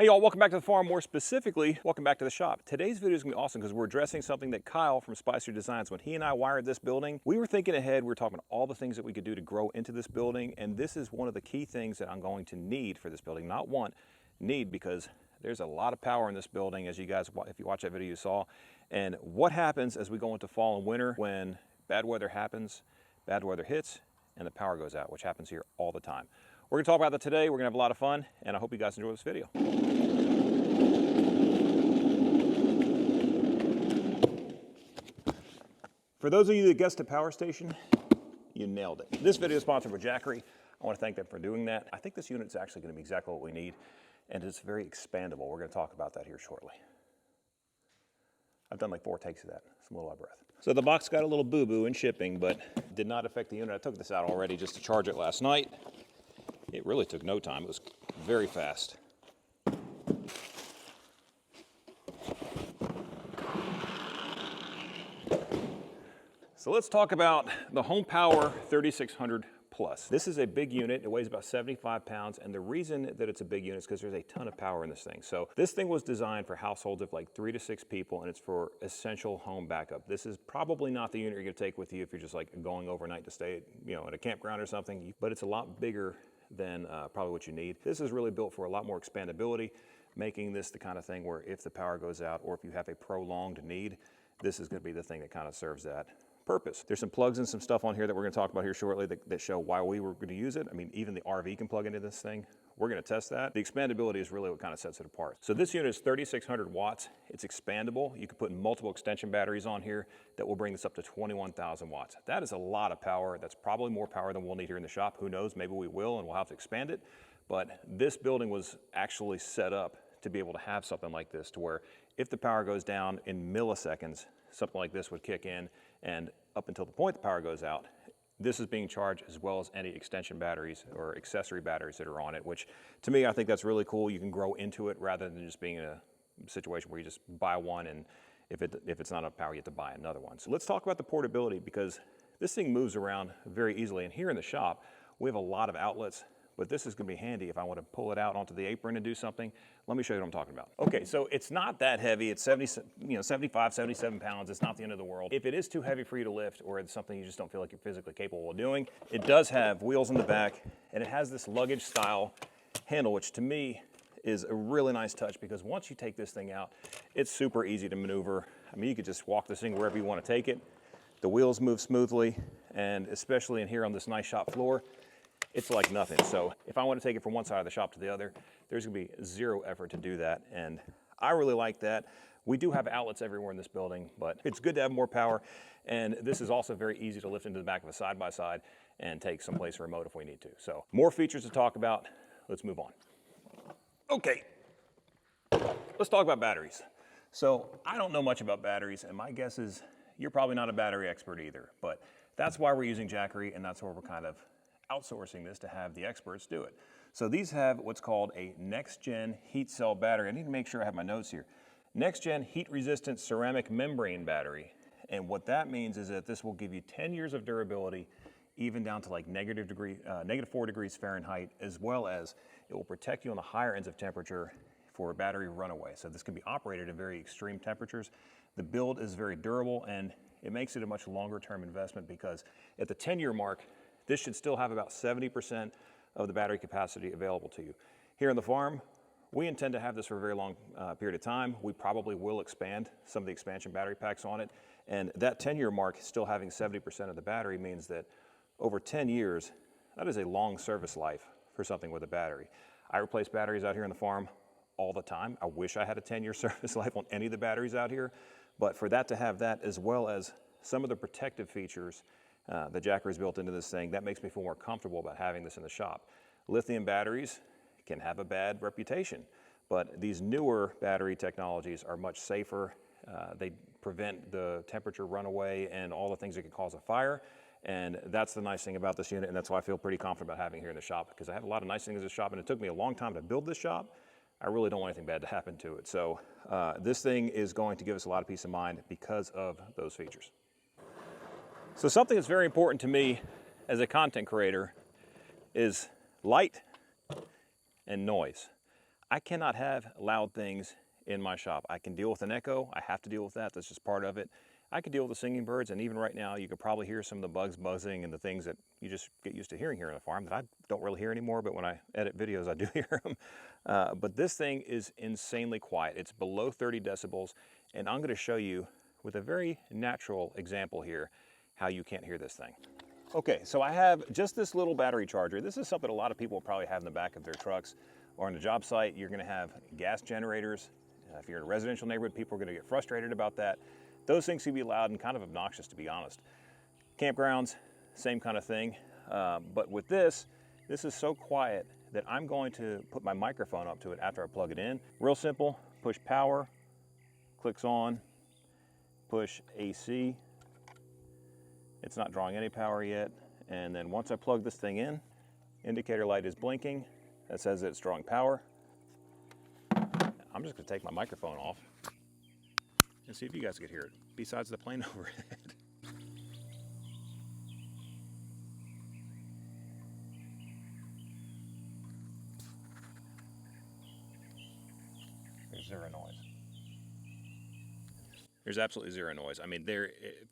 Hey y'all, welcome back to the farm. More specifically, welcome back to the shop. Today's video is gonna be awesome because we're addressing something that Kyle from Spicer Designs, when he and I wired this building, we were thinking ahead. We were talking about all the things that we could do to grow into this building, and this is one of the key things that I'm going to need for this building. Not want, need, because there's a lot of power in this building, as you guys, if you watch that video, you saw. And what happens as we go into fall and winter when bad weather happens, bad weather hits, and the power goes out, which happens here all the time. We're gonna talk about that today. We're gonna have a lot of fun, and I hope you guys enjoy this video. For those of you that guessed a power station, you nailed it. This video is sponsored by Jackery. I want to thank them for doing that. I think this unit's actually going to be exactly what we need, and it's very expandable. We're going to talk about that here shortly. I've done like 4 takes of that. I'm a little out of breath. So the box got a little boo-boo in shipping, but did not affect the unit. I took this out already just to charge it last night. It really took no time. It was very fast. So let's talk about the HomePower 3600 Plus. This is a big unit. It weighs about 75 pounds, and the reason that it's a big unit is because there's a ton of power in this thing. So this thing was designed for households of like 3 to 6 people, and it's for essential home backup. This is probably not the unit you're gonna take with you if you're just like going overnight to stay, at a campground or something, but it's a lot bigger than probably what you need. This is really built for a lot more expandability, making this the kind of thing where if the power goes out or if you have a prolonged need, this is gonna be the thing that kind of serves that purpose. There's some plugs and some stuff on here that we're going to talk about here shortly that show why we were going to use it. I mean, even the RV can plug into this thing. We're going to test that. The expandability is really what kind of sets it apart. So this unit is 3,600 watts. It's expandable. You can put multiple extension batteries on here that will bring this up to 21,000 watts. That is a lot of power. That's probably more power than we'll need here in the shop. Who knows? Maybe we will, and we'll have to expand it. But this building was actually set up to be able to have something like this, to where if the power goes down in milliseconds, something like this would kick in, and up until the point the power goes out, this is being charged as well as any extension batteries or accessory batteries that are on it, which to me, I think that's really cool. You can grow into it rather than just being in a situation where you just buy one, and if it's not enough power, you have to buy another one. So let's talk about the portability, because this thing moves around very easily. And here in the shop, we have a lot of outlets, but this is gonna be handy if I want to pull it out onto the apron and do something. Let me show you what I'm talking about. Okay, so it's not that heavy. It's 75, 77 pounds. It's not the end of the world. If it is too heavy for you to lift, or it's something you just don't feel like you're physically capable of doing, it does have wheels in the back, and it has this luggage style handle, which to me is a really nice touch, because once you take this thing out, it's super easy to maneuver. I mean, you could just walk this thing wherever you want to take it. The wheels move smoothly, and especially in here on this nice shop floor, it's like nothing. So if I want to take it from one side of the shop to the other, there's gonna be zero effort to do that. And I really like that. We do have outlets everywhere in this building, but it's good to have more power. And this is also very easy to lift into the back of a side-by-side and take someplace remote if we need to. So more features to talk about. Let's move on. Okay, let's talk about batteries. So I don't know much about batteries, and my guess is you're probably not a battery expert either, but that's why we're using Jackery, and that's where we're kind of outsourcing this to have the experts do it. So these have what's called a next-gen heat cell battery. I need to make sure I have my notes here. Next-gen heat-resistant ceramic membrane battery. And what that means is that this will give you 10 years of durability, even down to like -4 degrees Fahrenheit, as well as it will protect you on the higher ends of temperature for battery runaway. So this can be operated at very extreme temperatures. The build is very durable, and it makes it a much longer-term investment, because at the 10-year mark, this should still have about 70% of the battery capacity available to you. Here on the farm, we intend to have this for a very long period of time. We probably will expand some of the expansion battery packs on it. And that 10-year mark, still having 70% of the battery, means that over 10 years, that is a long service life for something with a battery. I replace batteries out here on the farm all the time. I wish I had a 10-year service life on any of the batteries out here. But for that to have that, as well as some of the protective features that Jackery's built into this thing, that makes me feel more comfortable about having this in the shop. Lithium batteries can have a bad reputation, but these newer battery technologies are much safer. They prevent the temperature runaway and all the things that could cause a fire. And that's the nice thing about this unit, and that's why I feel pretty confident about having it here in the shop, because I have a lot of nice things in the shop, and it took me a long time to build this shop. I really don't want anything bad to happen to it. So this thing is going to give us a lot of peace of mind because of those features. So something that's very important to me as a content creator is light and noise. I cannot have loud things in my shop. I can deal with an echo. I have to deal with that. That's just part of it. I can deal with the singing birds, and even right now, you could probably hear some of the bugs buzzing and the things that you just get used to hearing here on the farm that I don't really hear anymore, but when I edit videos, I do hear them. But this thing is insanely quiet. It's below 30 decibels, and I'm gonna show you with a very natural example here how you can't hear this thing. Okay, so I have just this little battery charger. This is something a lot of people will probably have in the back of their trucks or on the job site. You're gonna have gas generators. If you're in a residential neighborhood, people are gonna get frustrated about that. Those things can be loud and kind of obnoxious, to be honest. Campgrounds, same kind of thing. But with this is so quiet that I'm going to put my microphone up to it after I plug it in. Real simple, push power, clicks on, push AC. It's not drawing any power yet. And then once I plug this thing in, indicator light is blinking. That says that it's drawing power. I'm just gonna take my microphone off and see if you guys could hear it, besides the plane overhead. There's zero noise. There's absolutely zero noise. I mean,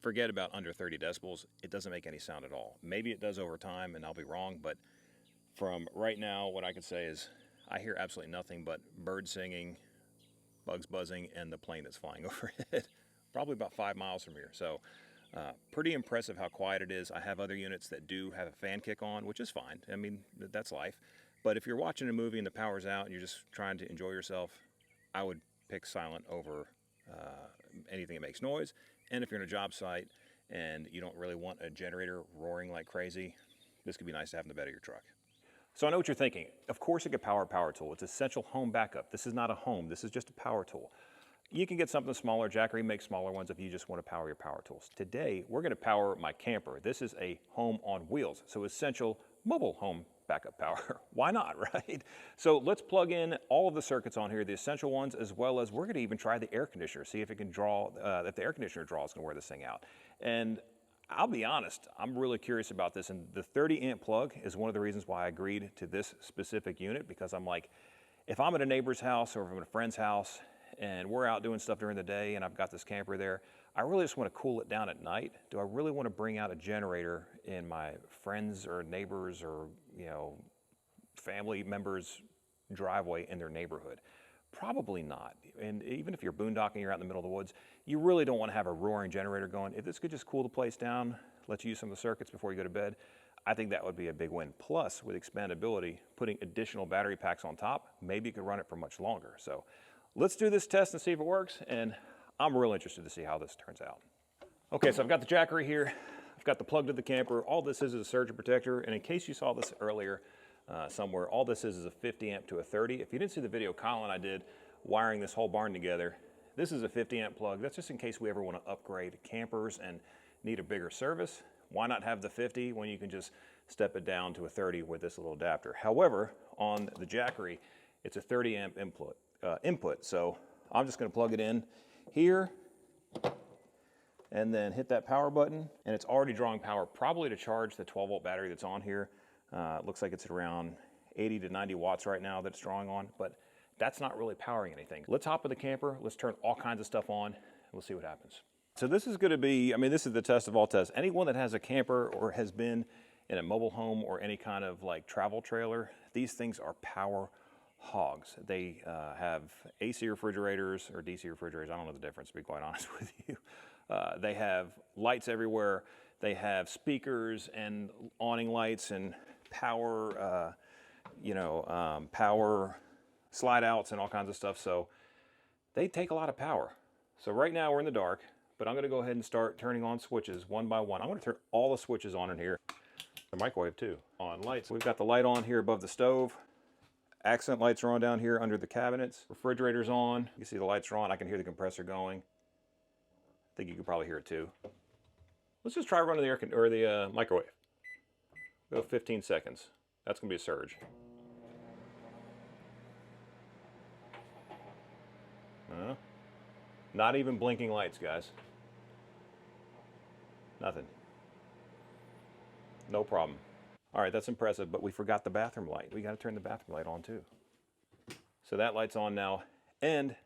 forget about under 30 decibels. It doesn't make any sound at all. Maybe it does over time, and I'll be wrong, but from right now, what I could say is I hear absolutely nothing but birds singing, bugs buzzing, and the plane that's flying overhead. Probably about 5 miles from here. So pretty impressive how quiet it is. I have other units that do have a fan kick on, which is fine. I mean, that's life. But if you're watching a movie and the power's out and you're just trying to enjoy yourself, I would pick silent over anything that makes noise. And if you're in a job site and you don't really want a generator roaring like crazy, this could be nice to have in the bed of your truck. So I know what you're thinking. Of course it could power a power tool. It's essential home backup. This is not a home. This is just a power tool. You can get something smaller. Jackery makes smaller ones if you just want to power your power tools. Today, we're going to power my camper. This is a home on wheels, so essential mobile home backup power. Why not, right? So let's plug in all of the circuits on here, the essential ones, as well as we're going to even try the air conditioner, see if it can draw, if the air conditioner draw is going to wear this thing out. And I'll be honest, I'm really curious about this, and the 30 amp plug is one of the reasons why I agreed to this specific unit, because I'm like, if I'm at a neighbor's house or if I'm at a friend's house and we're out doing stuff during the day and I've got this camper there, I really just want to cool it down at night. Do I really want to bring out a generator in my friends or neighbors or, you know, family members' driveway in their neighborhood? Probably not. And even if you're boondocking, you're out in the middle of the woods, you really don't want to have a roaring generator going. If this could just cool the place down, let you use some of the circuits before you go to bed, I think that would be a big win. Plus, with expandability, putting additional battery packs on top, maybe you could run it for much longer. So let's do this test and see if it works, and I'm real interested to see how this turns out. Okay, so I've got the Jackery here. I've got the plug to the camper. All this is a surge protector, and in case you saw this earlier somewhere, all this is a 50 amp to a 30. If you didn't see the video Kyle and I did wiring this whole barn together, this is a 50 amp plug. That's just in case we ever want to upgrade campers and need a bigger service. Why not have the 50 when you can just step it down to a 30 with this little adapter? However, on the Jackery, it's a 30 amp input. So I'm just going to plug it in here and then hit that power button, and it's already drawing power probably to charge the 12 volt battery that's on here. It looks like it's at around 80 to 90 watts right now that it's drawing on, but that's not really powering anything. Let's hop in the camper, let's turn all kinds of stuff on, and we'll see what happens. So this is going to be, I mean, this is the test of all tests. Anyone that has a camper or has been in a mobile home or any kind of like travel trailer, these things are power hogs. They have AC refrigerators or DC refrigerators. I don't know the difference, to be quite honest with you. They have lights everywhere. They have speakers and awning lights and power, power slide outs and all kinds of stuff. So they take a lot of power. So right now we're in the dark, but I'm going to go ahead and start turning on switches one by one. I'm going to turn all the switches on in here. The microwave too. On lights. We've got the light on here above the stove. Accent lights are on down here under the cabinets. Refrigerator's on. You can see the lights are on. I can hear the compressor going. I think you can probably hear it too. Let's just try running the microwave. Go 15 seconds. That's gonna be a surge. Not even blinking lights, guys. Nothing. No problem. All right, that's impressive, but we forgot the bathroom light. We gotta turn the bathroom light on too. So that light's on now, and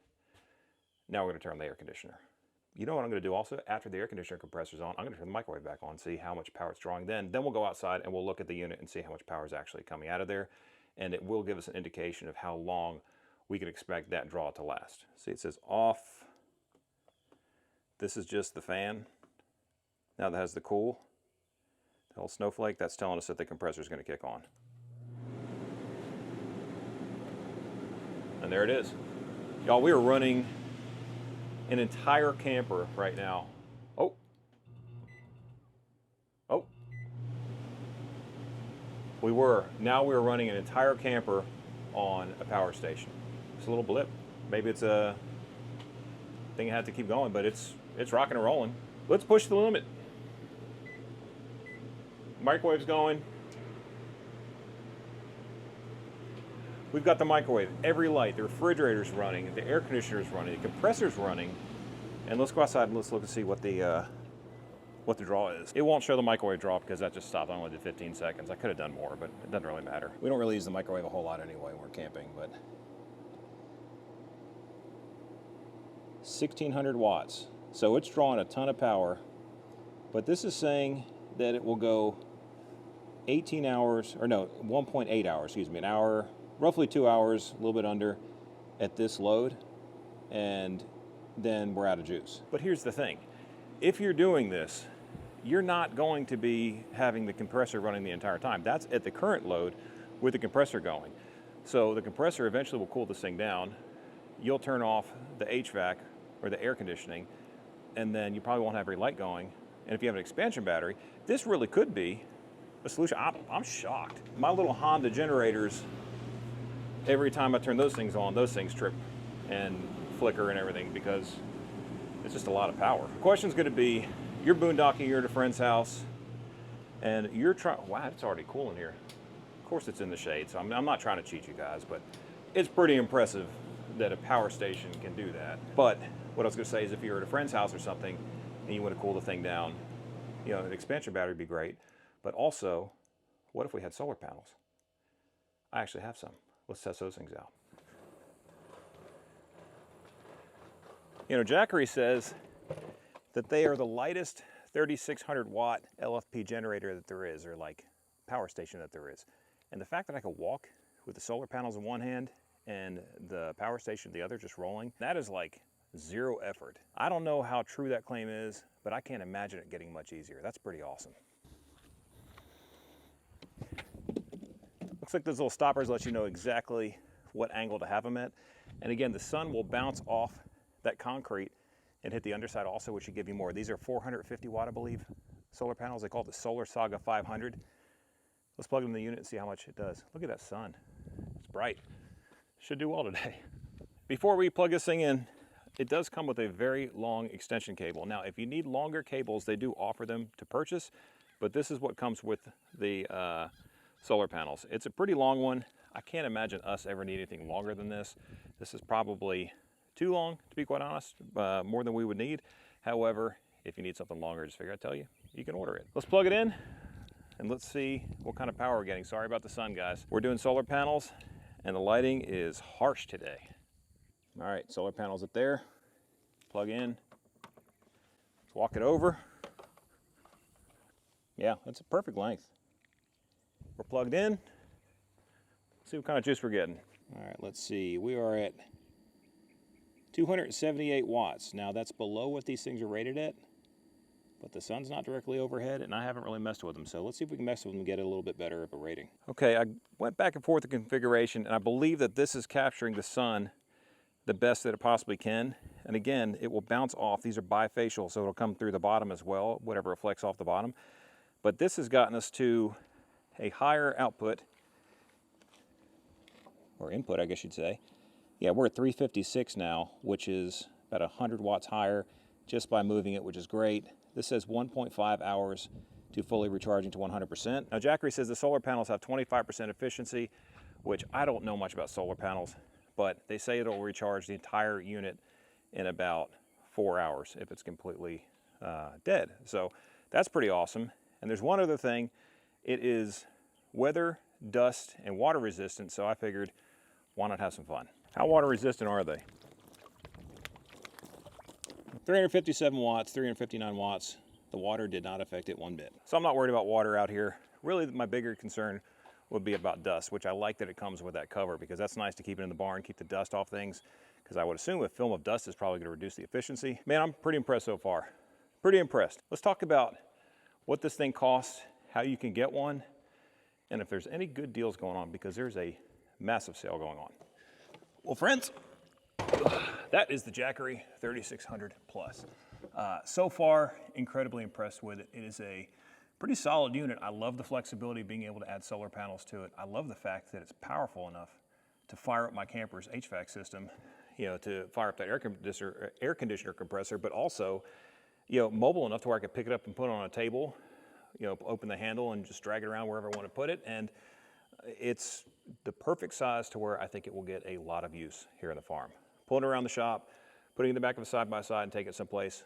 now we're going to turn on the air conditioner. You know what I'm going to do also? After the air conditioner compressor's on, I'm going to turn the microwave back on, see how much power it's drawing then. Then we'll go outside and we'll look at the unit and see how much power is actually coming out of there. And it will give us an indication of how long we can expect that draw to last. See, it says off. This is just the fan. Now that has the cool. The little snowflake, that's telling us that the compressor is going to kick on. And there it is. Y'all, we are running an entire camper right now. Oh. Now we're running an entire camper on a power station. It's a little blip. Maybe it's a thing that had to keep going, but it's rocking and rolling. Let's push the limit. Microwave's going. We've got the microwave, every light, the refrigerator's running, the air conditioner's running, the compressor's running. And let's go outside and let's look and see what the draw is. It won't show the microwave draw because that just stopped. I only did 15 seconds. I could have done more, but it doesn't really matter. We don't really use the microwave a whole lot anyway when we're camping, but 1600 watts. So it's drawing a ton of power, but this is saying that it will go 18 hours, or no, 1.8 hours, excuse me, an hour, roughly 2 hours, a little bit under at this load, and then we're out of juice. But here's the thing. If you're doing this, you're not going to be having the compressor running the entire time. That's at the current load with the compressor going. So the compressor eventually will cool this thing down. You'll turn off the HVAC or the air conditioning, and then you probably won't have every light going. And if you have an expansion battery, this really could be a solution. I'm shocked. My little Honda generators, every time I turn those things on, those things trip and flicker and everything because it's just a lot of power. The question's going to be, you're boondocking, you're at a friend's house, and you're trying, wow, it's already cool in here. Of course it's in the shade, so I'm not trying to cheat you guys, but it's pretty impressive that a power station can do that. But what I was going to say is if you're at a friend's house or something and you want to cool the thing down, you know, an expansion battery would be great. But also, what if we had solar panels? I actually have some. Let's test those things out. You know, Jackery says that they are the lightest 3600 watt LFP generator that there is, or like power station that there is. And the fact that I could walk with the solar panels in one hand and the power station in the other just rolling, that is like zero effort. I don't know how true that claim is, but I can't imagine it getting much easier. That's pretty awesome. Looks like those little stoppers let you know exactly what angle to have them at. And again, the sun will bounce off that concrete and hit the underside also, which should give you more. These are 450 watt, I believe, solar panels. They call it the Solar Saga 500. Let's plug them in the unit and see how much it does. Look at that sun. It's bright. Should do well today. Before we plug this thing in, it does come with a very long extension cable. Now, if you need longer cables, they do offer them to purchase, but this is what comes with the solar panels. It's a pretty long one. I can't imagine us ever need anything longer than this. This is probably too long, to be quite honest, more than we would need. However, if you need something longer, just figure I'd tell you, you can order it. Let's plug it in and let's see what kind of power we're getting. Sorry about the sun, guys. We're doing solar panels and the lighting is harsh today. All right, solar panels up there, plug in, let's walk it over. Yeah, that's a perfect length. We're plugged in. Let's see what kind of juice we're getting. All right, let's see. We are at 278 watts. Now that's below what these things are rated at, but the sun's not directly overhead and I haven't really messed with them. So let's see if we can mess with them and get a little bit better of a rating. Okay, I went back and forth the configuration and I believe that this is capturing the sun the best that it possibly can. And again, it will bounce off. These are bifacial, so it'll come through the bottom as well, whatever reflects off the bottom. But this has gotten us to a higher output, or input, I guess you'd say. Yeah, we're at 356 now, which is about 100 watts higher just by moving it, which is great. This says 1.5 hours to fully recharging to 100%. Now, Jackery says the solar panels have 25% efficiency, which I don't know much about solar panels, but they say it'll recharge the entire unit in about 4 hours if it's completely dead. So that's pretty awesome. And there's one other thing. It is weather, dust, and water resistant, so I figured, why not have some fun? How water resistant are they? 357 watts, 359 watts. The water did not affect it one bit. So I'm not worried about water out here. Really, my bigger concern would be about dust, which I like that it comes with that cover because that's nice to keep it in the barn, keep the dust off things, because I would assume a film of dust is probably going to reduce the efficiency. Man, I'm pretty impressed so far. Pretty impressed. Let's talk about what this thing costs, how you can get one, and if there's any good deals going on, because there's a massive sale going on. Well, friends, that is the Jackery 3600 Plus. So far, incredibly impressed with it. It is a pretty solid unit. I love the flexibility of being able to add solar panels to it. I love the fact that it's powerful enough to fire up my camper's HVAC system, you know, to fire up that air conditioner compressor, but also, you know, mobile enough to where I could pick it up and put it on a table, you know, open the handle and just drag it around wherever I want to put it. And it's the perfect size to where I think it will get a lot of use here in the farm. Pulling it around the shop, putting it in the back of a side-by-side and take it someplace.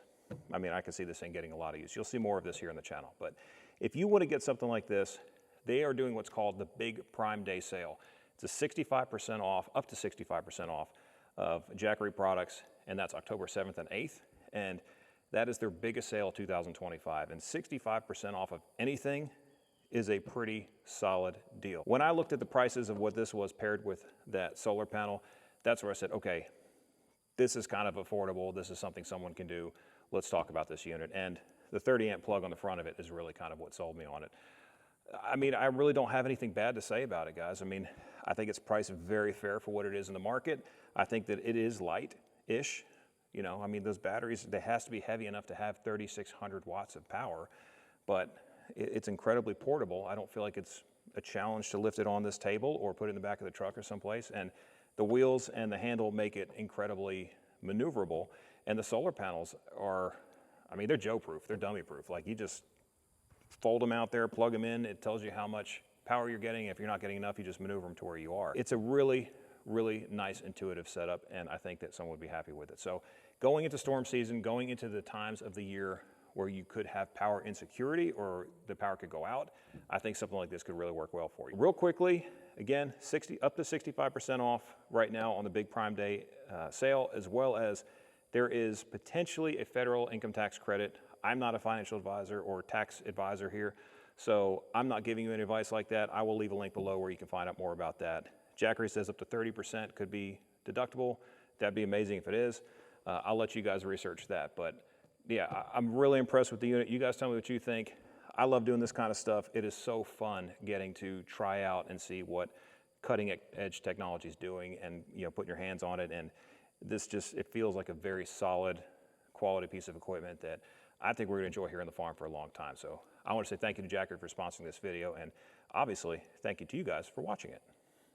I mean, I can see this thing getting a lot of use. You'll see more of this here on the channel. But if you want to get something like this, they are doing what's called the Big Prime Day Sale. It's a 65% off, up to 65% off of Jackery products, and that's October 7th and 8th. And that is their biggest sale of 2025. And 65% off of anything is a pretty solid deal. When I looked at the prices of what this was paired with that solar panel, that's where I said, okay, this is kind of affordable. This is something someone can do. Let's talk about this unit. And the 30 amp plug on the front of it is really kind of what sold me on it. I mean, I really don't have anything bad to say about it, guys. I mean, I think it's priced very fair for what it is in the market. I think that it is light-ish. You know, I mean, those batteries, they has to be heavy enough to have 3,600 watts of power, but it's incredibly portable. I don't feel like it's a challenge to lift it on this table or put it in the back of the truck or someplace. And the wheels and the handle make it incredibly maneuverable. And the solar panels are, I mean, they're Joe-proof, they're dummy-proof. Like, you just fold them out there, plug them in, it tells you how much power you're getting. If you're not getting enough, you just maneuver them to where you are. It's a really, really nice, intuitive setup, and I think that someone would be happy with it. So going into storm season, going into the times of the year where you could have power insecurity or the power could go out, I think something like this could really work well for you. Real quickly, again, up to 65% off right now on the Big Prime Day sale, as well as there is potentially a federal income tax credit. I'm not a financial advisor or tax advisor here, so I'm not giving you any advice like that. I will leave a link below where you can find out more about that. Jackery says up to 30% could be deductible. That'd be amazing if it is. I'll let you guys research that, but yeah, I'm really impressed with the unit. You guys tell me what you think. I love doing this kind of stuff. It is so fun getting to try out and see what cutting edge technology is doing and, you know, putting your hands on it. And this just, it feels like a very solid quality piece of equipment that I think we're gonna enjoy here on the farm for a long time. So I wanna say thank you to Jackery for sponsoring this video, and obviously thank you to you guys for watching it.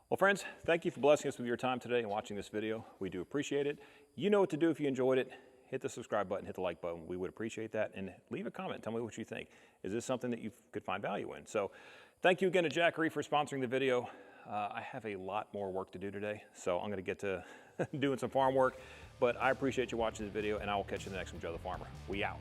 Well, friends, thank you for blessing us with your time today and watching this video. We do appreciate it. You know what to do if you enjoyed it. Hit the subscribe button, hit the like button. We would appreciate that. And leave a comment. Tell me what you think. Is this something that you could find value in? So thank you again to Jackery for sponsoring the video. I have a lot more work to do today, so I'm going to get to doing some farm work. But I appreciate you watching this video, and I will catch you in the next one, Joe the Farmer. We out.